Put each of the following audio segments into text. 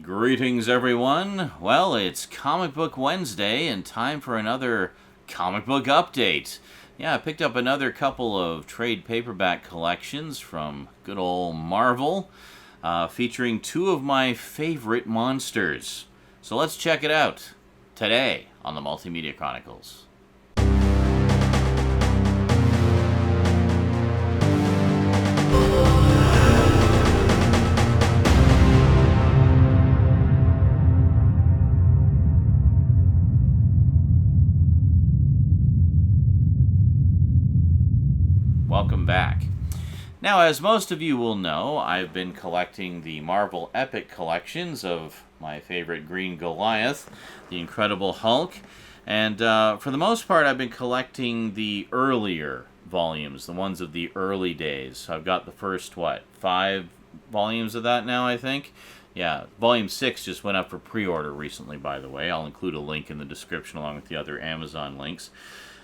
Greetings, everyone. Well, it's Comic Book Wednesday and time for another comic book update. Yeah, I picked up another couple of trade paperback collections from good old Marvel, featuring two of my favorite monsters. So let's check it out today on the Multimedia Chronicles. Welcome back. Now, as most of you will know, I've been collecting the Marvel Epic collections of my favorite Green Goliath, the Incredible Hulk, and for the most part, I've been collecting the earlier volumes, the ones of the early days. So I've got the first, 5 volumes of that now, I think? Yeah, Volume 6 just went up for pre-order recently, by the way. I'll include a link in the description along with the other Amazon links.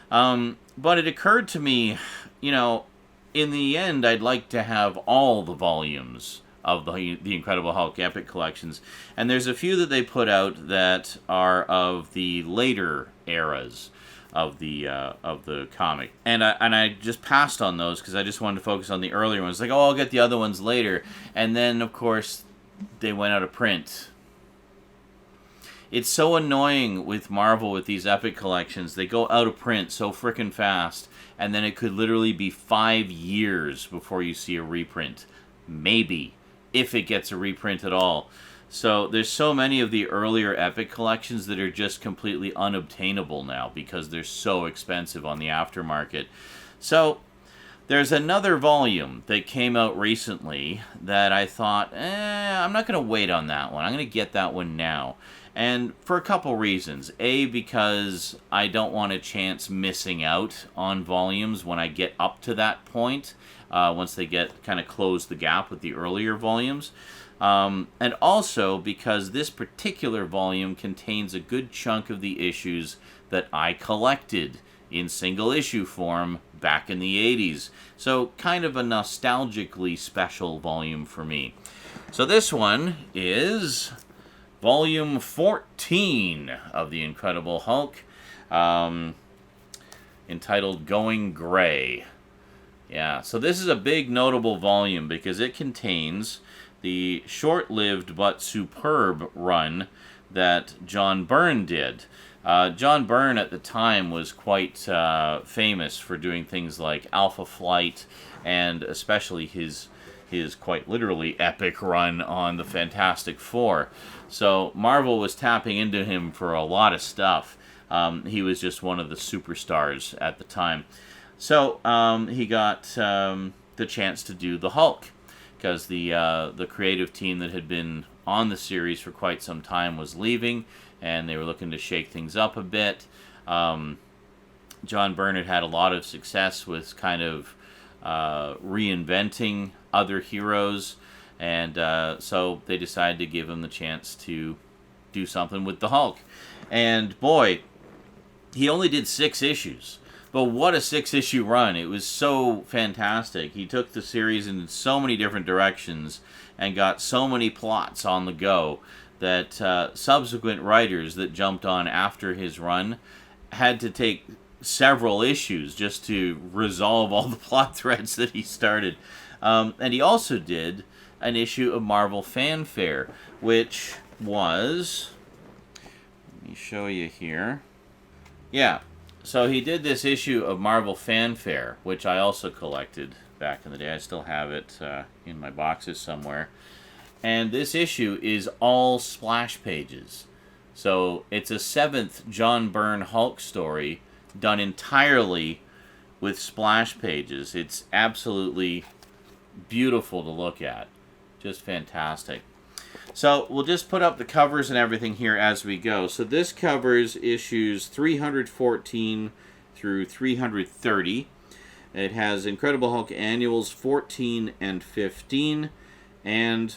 But it occurred to me, in the end, I'd like to have all the volumes of the Incredible Hulk Epic collections, and there's a few that they put out that are of the later eras of the comic, and I just passed on those because I just wanted to focus on the earlier ones. Like, I'll get the other ones later, and then of course they went out of print. It's so annoying with Marvel with these Epic collections. They go out of print so frickin' fast, and then it could literally be 5 years before you see a reprint. Maybe, if it gets a reprint at all. So there's so many of the earlier Epic collections that are just completely unobtainable now because they're so expensive on the aftermarket. So there's another volume that came out recently that I thought, I'm not going to wait on that one. I'm going to get that one now. And for a couple reasons. A, because I don't want a chance missing out on volumes when I get up to that point, once they get kind of close the gap with the earlier volumes. And also because this particular volume contains a good chunk of the issues that I collected in single issue form back in the 80s. So kind of a nostalgically special volume for me. So this one is Volume 14 of The Incredible Hulk, entitled Going Gray. Yeah, so this is a big notable volume because it contains the short-lived but superb run that John Byrne did. John Byrne at the time was quite famous for doing things like Alpha Flight and especially his quite literally epic run on the Fantastic Four. So Marvel was tapping into him for a lot of stuff. He was just one of the superstars at the time. So he got the chance to do the Hulk because the creative team that had been on the series for quite some time was leaving, and they were looking to shake things up a bit. John Byrne had a lot of success with kind of reinventing other heroes, and so they decided to give him the chance to do something with the Hulk. And boy, he only did 6 issues. But what a 6-issue run. It was so fantastic. He took the series in so many different directions and got so many plots on the go that subsequent writers that jumped on after his run had to take several issues just to resolve all the plot threads that he started. And he also did an issue of Marvel Fanfare, which was, let me show you here. Yeah, so he did this issue of Marvel Fanfare, which I also collected back in the day. I still have it in my boxes somewhere. And this issue is all splash pages. So it's a 7th John Byrne Hulk story done entirely with splash pages. It's absolutely beautiful to look at. Just fantastic. So we'll just put up the covers and everything here as we go. So this covers issues 314 through 330. It has Incredible Hulk Annuals 14 and 15, and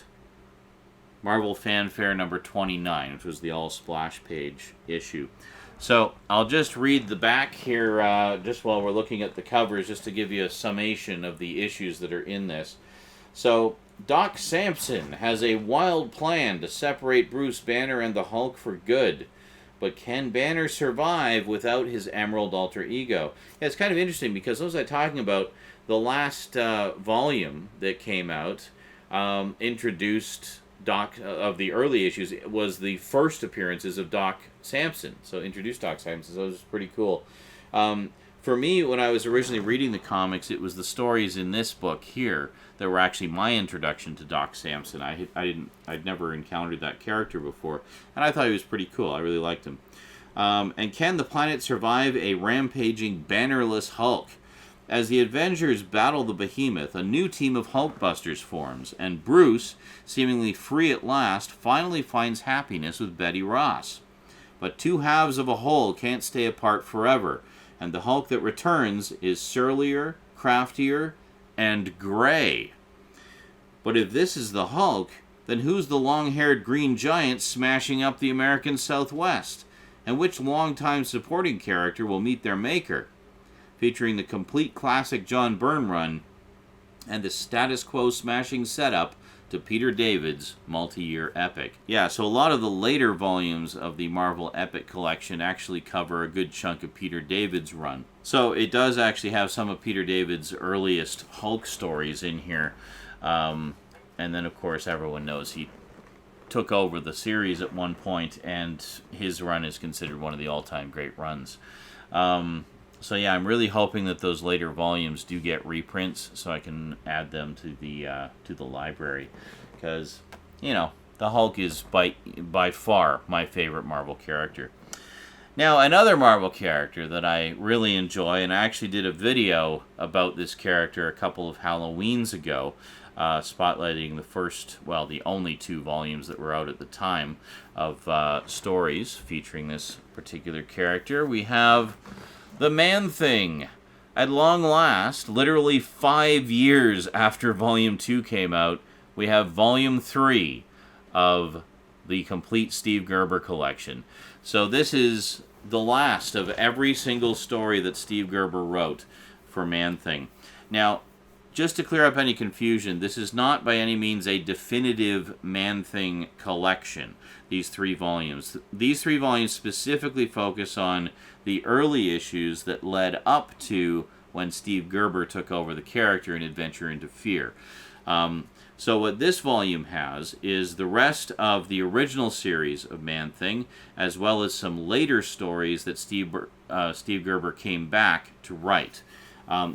Marvel Fanfare number 29, which was the all-splash page issue. So I'll just read the back here just while we're looking at the covers, just to give you a summation of the issues that are in this. So Doc Samson has a wild plan to separate Bruce Banner and the Hulk for good. But can Banner survive without his Emerald alter ego? Yeah, it's kind of interesting because those I talking about, the last volume that came out introduced Doc of the early issues. It was the first appearances of Doc Samson. So introduced Doc Samson. So it was pretty cool. For me, when I was originally reading the comics, it was the stories in this book here that were actually my introduction to Doc Samson. I'd never encountered that character before, and I thought he was pretty cool. I really liked him. And can the planet survive a rampaging, bannerless Hulk? As the Avengers battle the Behemoth, a new team of Hulkbusters forms, and Bruce, seemingly free at last, finally finds happiness with Betty Ross. But two halves of a whole can't stay apart forever, and the Hulk that returns is surlier, craftier, and gray. But if this is the Hulk, then who's the long-haired green giant smashing up the American Southwest? And which longtime supporting character will meet their maker? Featuring the complete classic John Byrne run and the status quo smashing setup to Peter David's multi-year epic. Yeah, so a lot of the later volumes of the Marvel Epic Collection actually cover a good chunk of Peter David's run. So it does actually have some of Peter David's earliest Hulk stories in here. And then, of course, everyone knows he took over the series at one point, and his run is considered one of the all-time great runs. So yeah, I'm really hoping that those later volumes do get reprints, so I can add them to the library, because the Hulk is by far my favorite Marvel character. Now, another Marvel character that I really enjoy, and I actually did a video about this character a couple of Halloweens ago, spotlighting the only 2 volumes that were out at the time of stories featuring this particular character. We have the Man-Thing. At long last, literally 5 years after Volume 2 came out, we have Volume 3 of the complete Steve Gerber collection. So this is the last of every single story that Steve Gerber wrote for Man-Thing. Now, just to clear up any confusion, this is not by any means a definitive Man-Thing collection, these 3 volumes. These 3 volumes specifically focus on the early issues that led up to when Steve Gerber took over the character in Adventure into Fear. So what this volume has is the rest of the original series of Man-Thing, as well as some later stories that Steve Gerber came back to write.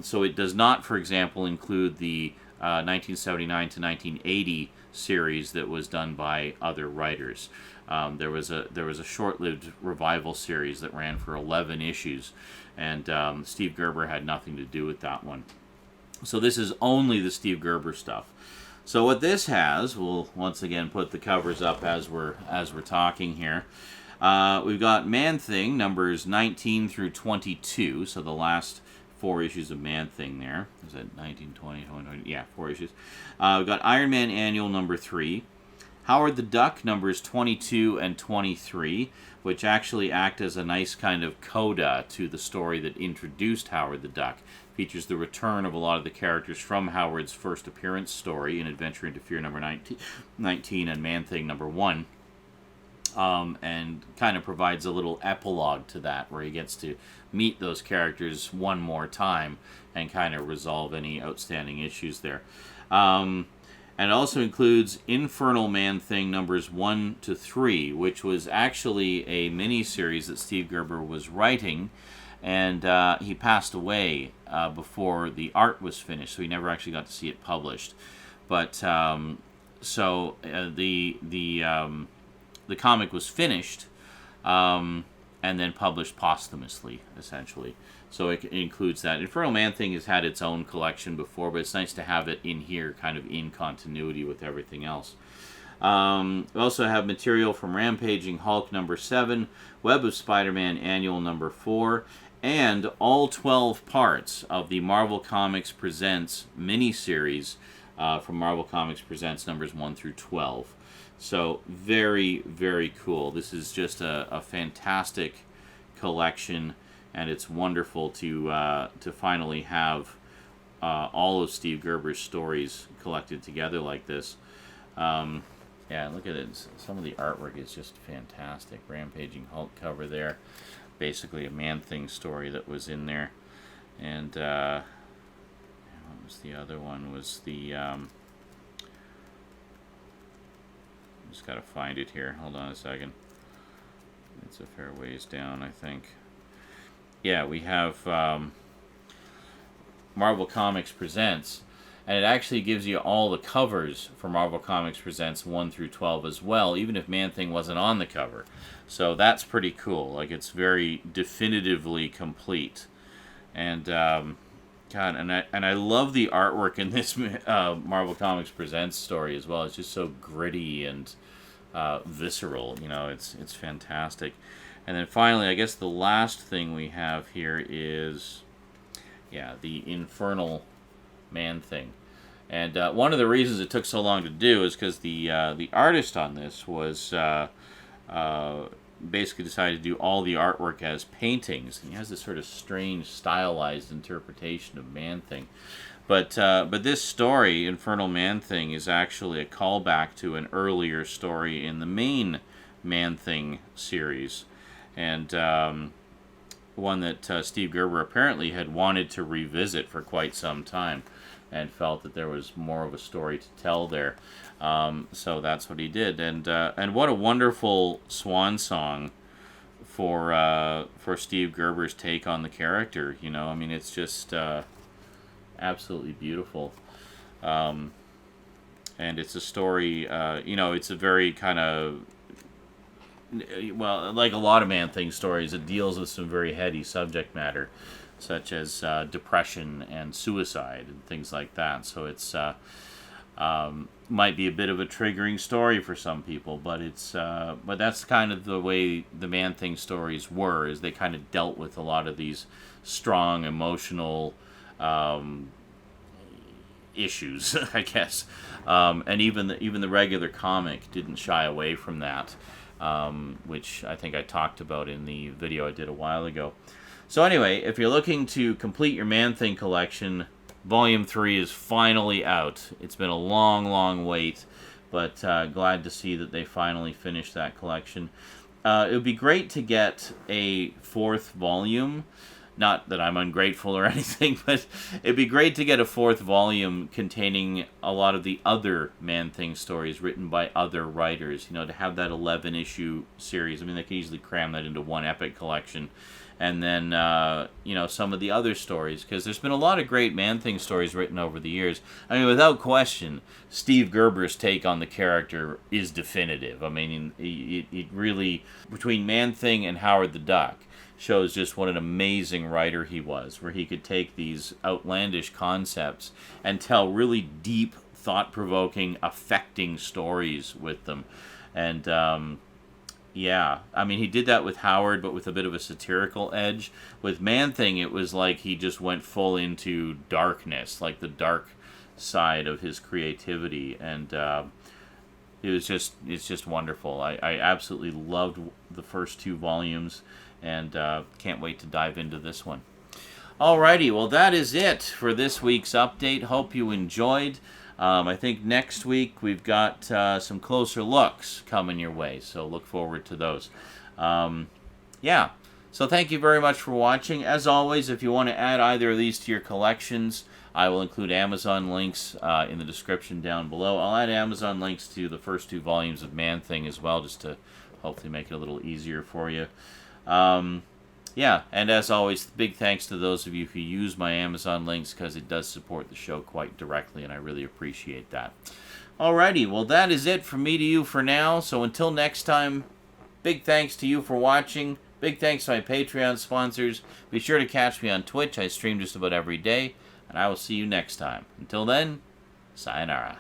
So it does not, for example, include the 1979 to 1980 series that was done by other writers. There was a short-lived revival series that ran for 11 issues, and Steve Gerber had nothing to do with that one. So this is only the Steve Gerber stuff. So what this has, we'll once again put the covers up as we're talking here. We've got Man-Thing numbers 19 through 22, so the last 4 issues of Man-Thing there. Is that 19, 20, 20? Yeah, 4 issues. We've got Iron Man Annual number 3. Howard the Duck numbers 22 and 23, which actually act as a nice kind of coda to the story that introduced Howard the Duck. Features the return of a lot of the characters from Howard's first appearance story in Adventure into Fear number 19 and Man-Thing number 1. And kind of provides a little epilogue to that, where he gets to meet those characters one more time and kind of resolve any outstanding issues there. And it also includes Infernal Man-Thing numbers 1 to 3, which was actually a mini-series that Steve Gerber was writing, and he passed away before the art was finished, so he never actually got to see it published. But the comic was finished and then published posthumously, essentially. So it includes that. Infernal Man-Thing has had its own collection before, but it's nice to have it in here, kind of in continuity with everything else. We also have material from Rampaging Hulk number 7, Web of Spider-Man Annual number 4, and all 12 parts of the Marvel Comics Presents miniseries from Marvel Comics Presents numbers 1 through 12. So very, very cool. This is just a fantastic collection, and it's wonderful to finally have all of Steve Gerber's stories collected together like this. Yeah, look at it. Some of the artwork is just fantastic. Rampaging Hulk cover there. Basically a Man-Thing story that was in there. And what was the other one? Was the... just got to find it here. Hold on a second. It's a fair ways down, I think. Yeah, we have Marvel Comics Presents. And it actually gives you all the covers for Marvel Comics Presents 1 through 12 as well, even if Man-Thing wasn't on the cover. So that's pretty cool. Like, it's very definitively complete. And, God, and I love the artwork in this Marvel Comics Presents story as well. It's just so gritty and visceral. You know, it's fantastic. And then finally, I guess the last thing we have here is, yeah, the Infernal Man-Thing. And one of the reasons it took so long to do is because the artist on this was basically decided to do all the artwork as paintings. And he has this sort of strange stylized interpretation of Man-Thing. But this story, Infernal Man-Thing, is actually a callback to an earlier story in the main Man-Thing series. And one that Steve Gerber apparently had wanted to revisit for quite some time, and felt that there was more of a story to tell there. So that's what he did. And what a wonderful swan song for Steve Gerber's take on the character. You know, I mean, it's just absolutely beautiful. And it's a story, you know, it's a very kind of, well, like a lot of Man-Thing stories, it deals with some very heady subject matter, such as depression and suicide and things like that. So it's might be a bit of a triggering story for some people, but it's but that's kind of the way the Man-Thing stories were, is they kind of dealt with a lot of these strong emotional issues, I guess. And even the regular comic didn't shy away from that, which I think I talked about in the video I did a while ago. So anyway, if you're looking to complete your Man-Thing collection, Volume 3 is finally out. It's been a long, long wait, but glad to see that they finally finished that collection. It would be great to get a 4th volume. Not that I'm ungrateful or anything, but it'd be great to get a 4th volume containing a lot of the other Man-Thing stories written by other writers. You know, to have that 11-issue series. I mean, they could easily cram that into one epic collection. And then, you know, some of the other stories, because there's been a lot of great Man-Thing stories written over the years. I mean, without question, Steve Gerber's take on the character is definitive. I mean, it really, between Man-Thing and Howard the Duck, shows just what an amazing writer he was, where he could take these outlandish concepts and tell really deep, thought-provoking, affecting stories with them. And, yeah, I mean, he did that with Howard, but with a bit of a satirical edge. With Man-Thing, it was like he just went full into darkness, like the dark side of his creativity, and it's just wonderful. I absolutely loved the first 2 volumes, and can't wait to dive into this one. Alrighty, well, that is it for this week's update. Hope you enjoyed. I think next week we've got some closer looks coming your way, so look forward to those. Yeah, so thank you very much for watching. As always, if you want to add either of these to your collections, I will include Amazon links in the description down below. I'll add Amazon links to the first 2 volumes of Man-Thing as well, just to hopefully make it a little easier for you. Yeah, and as always, big thanks to those of you who use my Amazon links, because it does support the show quite directly, and I really appreciate that. Alrighty, well, that is it from me to you for now. So until next time, big thanks to you for watching. Big thanks to my Patreon sponsors. Be sure to catch me on Twitch. I stream just about every day, and I will see you next time. Until then, sayonara.